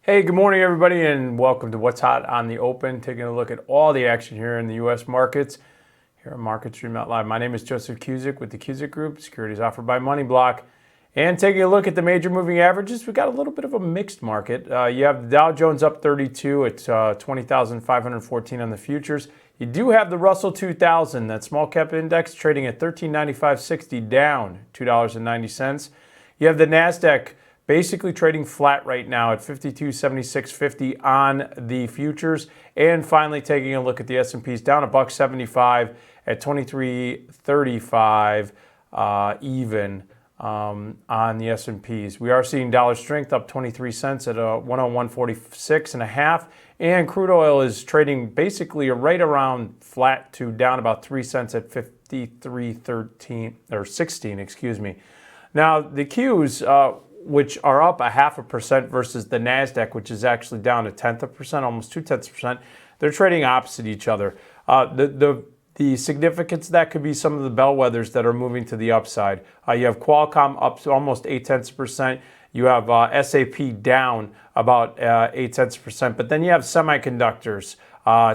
Hey, good morning, everybody, and welcome to What's Hot on the Open, taking a look at all the action here in the U.S. markets here on MarketStream.live. My name is Joseph Cusick with the Cusick Group, securities offered by MoneyBlock. And taking a look at the major moving averages, we've got a little bit of a mixed market. You have the Dow Jones up 32 at 20,514 on the futures. You do have the Russell 2000, that small cap index, trading at 1395.60, down $2.90. You have the NASDAQ basically trading flat right now at 52.7650 on the futures. And finally, taking a look at the S&Ps, down $1.75 at 23.35 even on the S&Ps. We are seeing dollar strength up 23 cents at 101.46.5, and crude oil is trading basically right around flat to down about 3 cents at 53.13 or 16, excuse me. Now the Qs, which are up 0.5% versus the NASDAQ, which is actually down 0.1%, almost 0.2%. They're trading opposite each other. The significance of that could be some of the bellwethers that are moving to the upside. You have Qualcomm up to almost 0.8%. You have SAP down about 0.8%. But then you have semiconductors.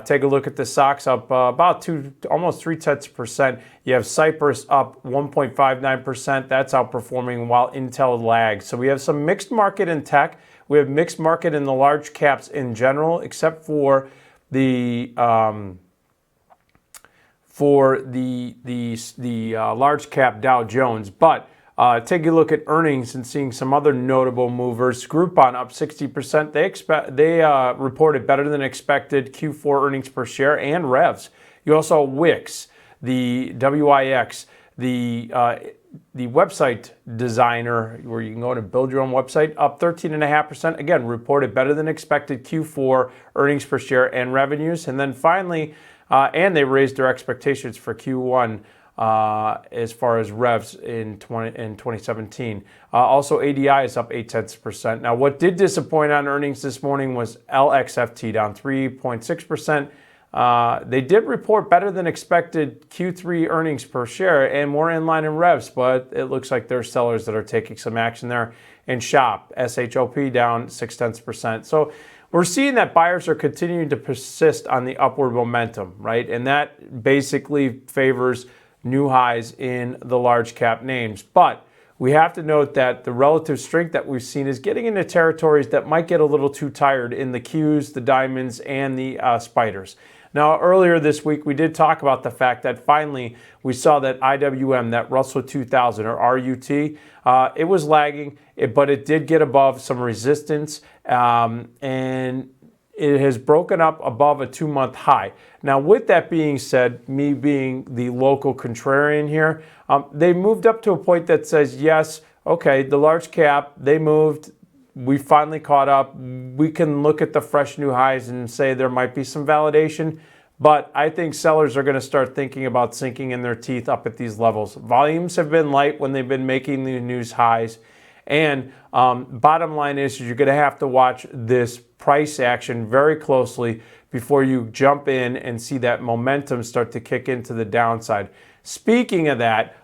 Take a look at the stocks up about almost 0.3%. You have Cypress up 1.59%. That's outperforming while Intel lags. So we have some mixed market in tech. We have mixed market in the large caps in general, except for the large cap Dow Jones. But taking a look at earnings and seeing some other notable movers. Groupon up 60%. They reported better than expected Q4 earnings per share and revs. You also have Wix, the WIX, the website designer, where you can go and build your own website, up 13.5%. Again, reported better than expected Q4 earnings per share and revenues. And then finally, and they raised their expectations for Q1 as far as revs in 2017. Also, ADI is up 0.8%. Now, what did disappoint on earnings this morning was LXFT, down 3.6%. They did report better than expected Q3 earnings per share and more in line in revs, but it looks like there's sellers that are taking some action there. And SHOP, SHOP, down 0.6%. So we're seeing that buyers are continuing to persist on the upward momentum, right? And that basically favors new highs in the large cap names. But we have to note that the relative strength that we've seen is getting into territories that might get a little too tired in the Qs, the diamonds, and the spiders. Now, earlier this week, we did talk about the fact that finally we saw that IWM, that Russell 2000 or RUT, it was lagging, but it did get above some resistance, and it has broken up above a 2-month high. Now, with that being said, me being the local contrarian here, they moved up to a point that says, yes, okay, the large cap, they moved. We finally caught up. We can look at the fresh new highs and say there might be some validation, but I think sellers are going to start thinking about sinking in their teeth up at these levels. Volumes have been light when they've been making the news highs, and bottom line is you're going to have to watch this price action very closely before you jump in and see that momentum start to kick into the downside. Speaking of that,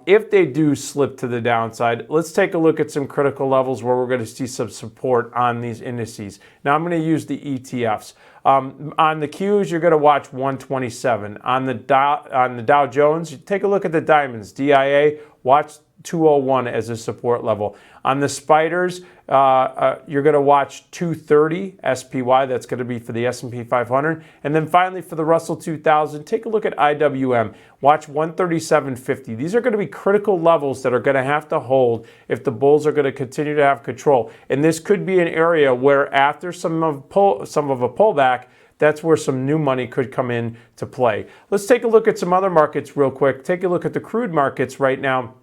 if they do slip to the downside, let's take a look at some critical levels where we're going to see some support on these indices. Now, I'm going to use the ETFs. On the Qs, you're going to watch 127. On the Dow Jones, take a look at the diamonds. DIA, watch 201 as a support level. On the spiders, you're going to watch 230 SPY. That's going to be for the S&P 500. And then finally for the Russell 2000, take a look at IWM. Watch 137.50. These are going to be critical levels that are going to have to hold if the bulls are going to continue to have control. And this could be an area where after some of a pullback, that's where some new money could come in to play. Let's take a look at some other markets real quick. Take a look at the crude markets right now.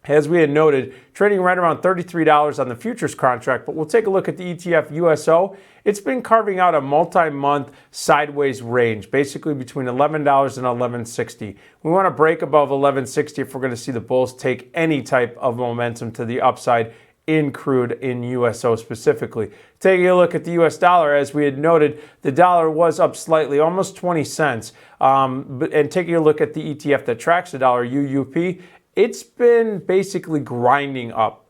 As we had noted, trading right around $33 on the futures contract, but we'll take a look at the ETF USO. It's been carving out a multi-month sideways range, basically between $11 and $11.60. We want to break above $11.60 if we're going to see the bulls take any type of momentum to the upside in crude in USO specifically. Taking a look at the US dollar, as we had noted, the dollar was up slightly, almost 20 cents. And taking a look at the ETF that tracks the dollar, UUP, it's been basically grinding up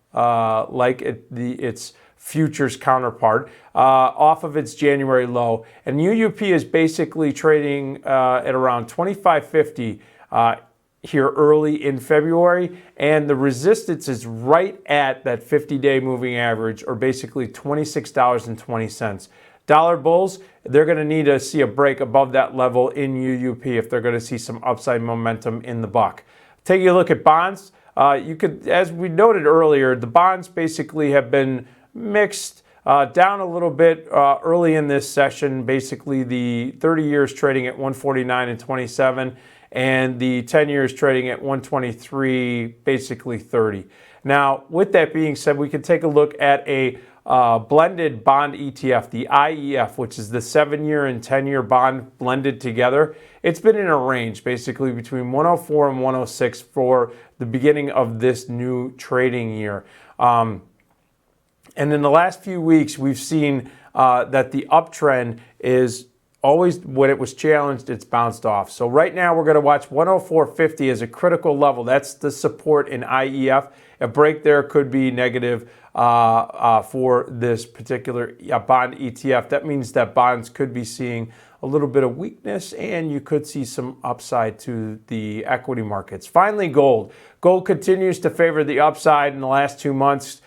like it's futures counterpart off of its January low. And UUP is basically trading at around 25.50 here early in February, and the resistance is right at that 50-day moving average, or basically $26.20. Dollar bulls, they're going to need to see a break above that level in UUP if they're going to see some upside momentum in the buck. Taking a look at bonds, you could, as we noted earlier, the bonds basically have been mixed down a little bit early in this session. Basically, the 30 years trading at 149.27, and the 10 years trading at 123, basically 30. Now, with that being said, we can take a look at a blended bond ETF, the IEF, which is the 7-year and 10-year bond blended together. It's been in a range basically between 104 and 106 for the beginning of this new trading year. And in the last few weeks, we've seen that the uptrend is always, when it was challenged, it's bounced off. So right now we're going to watch 104.50 as a critical level. That's the support in IEF. A break there could be negative for this particular bond ETF. That means that bonds could be seeing a little bit of weakness, and you could see some upside to the equity markets. Finally, gold. Gold continues to favor the upside in the last 2 months.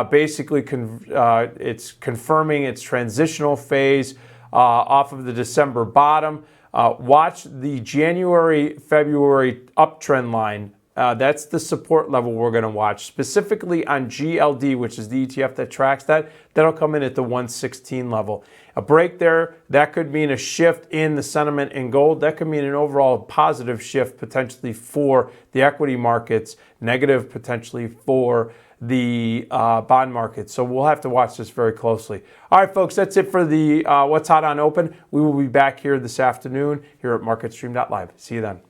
Basically, it's confirming its transitional phase off of the December bottom. Watch the January-February uptrend line. That's the support level we're going to watch, specifically on GLD, which is the ETF that tracks that. That'll come in at the 116 level. A break there, that could mean a shift in the sentiment in gold. That could mean an overall positive shift potentially for the equity markets, negative potentially for the bond market. So we'll have to watch this very closely. All right, folks, that's it for the What's Hot on Open. We will be back here this afternoon here at MarketStream.live. See you then.